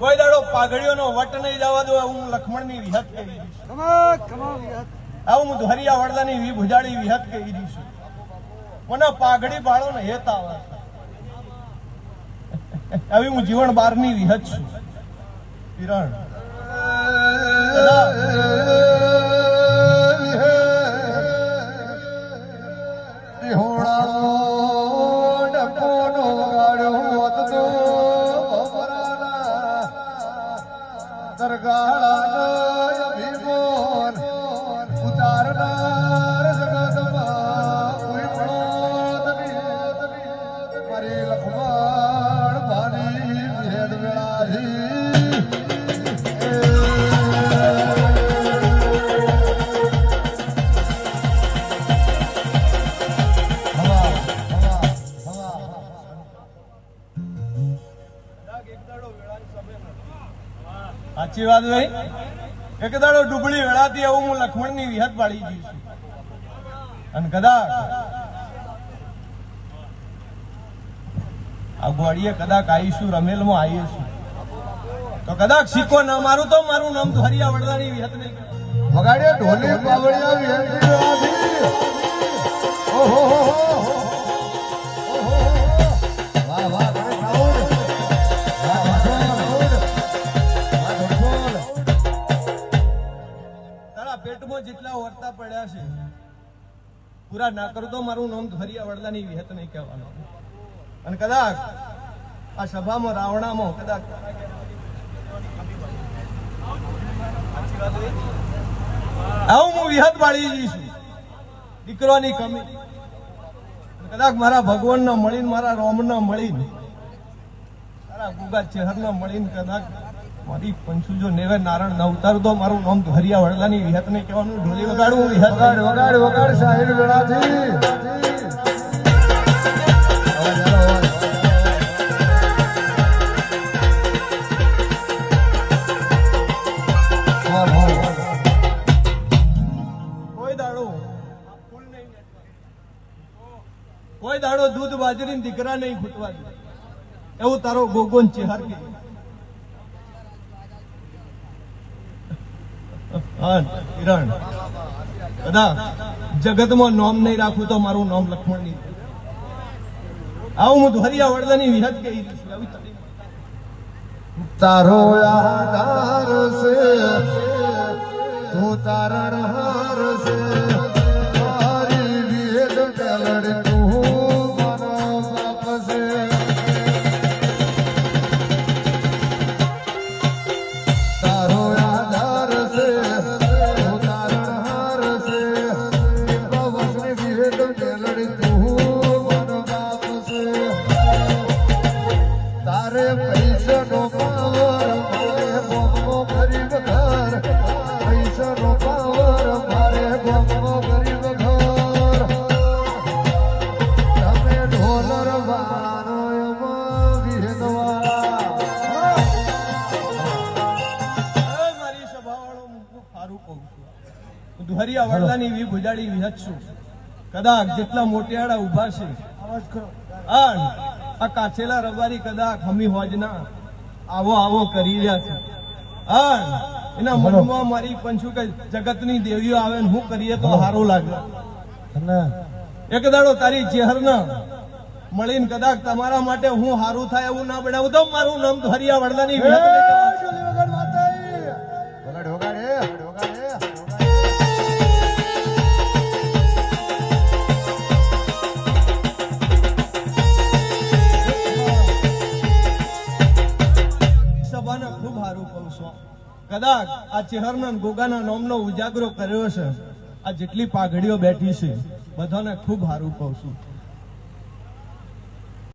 કોઈ દાડો પાઘડીઓનો વટ નહીં જવા દો. હું લક્ષ્મણની વિહત કહી દઈશ. આવું હું ધોરિયા વડલાની વી ભુજાળી વિહત કહી દઈશ. મને પાઘડી બાળો ને હેત આવે. આવી હું જીવન બારની વિહત છું. કિરણ સાચી વાત ભાઈ. એક દાડો ડુબળી વેળાથી આવું હું લક્ષ્મણની વિહત પાડી જઈશ. અને કદાચ આ ગોળીએ કદાચ આવીશું, રમેલમાં આવીશું તો કદાચ સિક્કો ના મારું તો મારું નામ ધોરિયા વડલાની વિહત નહીં વગાડે ઢોલી પાવડિયા વિહત. ઓહો વાહ વાહ પેટમાં જેટલા વર્તા પડ્યા છે પૂરા ના કરું તો મારું નામ ધોરિયા વડલાની વિહત નહીં કહેવાનું. અને કદાચ આ સભામાં રાવણામાં કદાચ આવું હું વિહત પાડી જઈશું. દીકરોની કમી કદાચ મારા ભગવાનને મળીને, મારા રોમને મળીને, મારા ગુગા ચેહરને મળીને કદાચ મારી પંચુ જો નેવે નારાયણ ના ઉતાર તો મારું નામ ધોરિયા વડલાની વિહત નહીં કહેવાનું. ઢોલી વગાડવું વિહત. વગાડ સાહિલ વેળાથી. કોઈ દાડો દૂધ બાજરી દીકરા નહીં ખૂટવા દે એવું તારો ગોગોન ચેહર કે કિરણ. કદાચ જગતમાં નામ નહીં રાખું તો મારું નામ લક્ષ્મણ નહીં. આવું હું ધોરિયા વડલાની વિહત કહી દઈશ. તારો આધાર છે તું તારણ હાર છે તારી વિહત પેલડ તું મારો બાપ છે. તારો આધાર છે તું તારણ હાર છે વસની વિહત પેલડ તું મારો બાપ છે. તારે પૈસાનો પાવર મારે ગોમો ગરીબ ઘર. પૈસાનો પાવર મારે ગોમો ગરીબ ઘર. તમે ઢોલર વાળાનો એમાં વિહેદવાળા. મારી સભાવાળો હું સારું કહું છું. ધોરિયા વડલાની વી ભુજાળી વિહત છું. કદાચ જેટલા મોટિયાળા ઉભા છે આ કાચેલા રબારી કદાચ હમી હોજના આવો આવો કરી રહ્યા છે. એના મનમાં મારી પંચું કે જગતની દેવીઓ આવે ને હું કરીએ તો સારું લાગે. એક દાડો તારી ચેહરના મળીને કદાચ તમારા માટે હું સારું થાય એવું ના બનાવું તો મારું નામ ધોરિયા વડલાની વિહત નહીં કહેવાનું. ખૂબ સારું કહું છું. કદાચ આ ચેહરના ગોગાના નામનો ઉજાગરો કર્યો છે. આ જેટલી પાઘડીઓ બેઠી છે બધાને ખૂબ સારું કહું છું.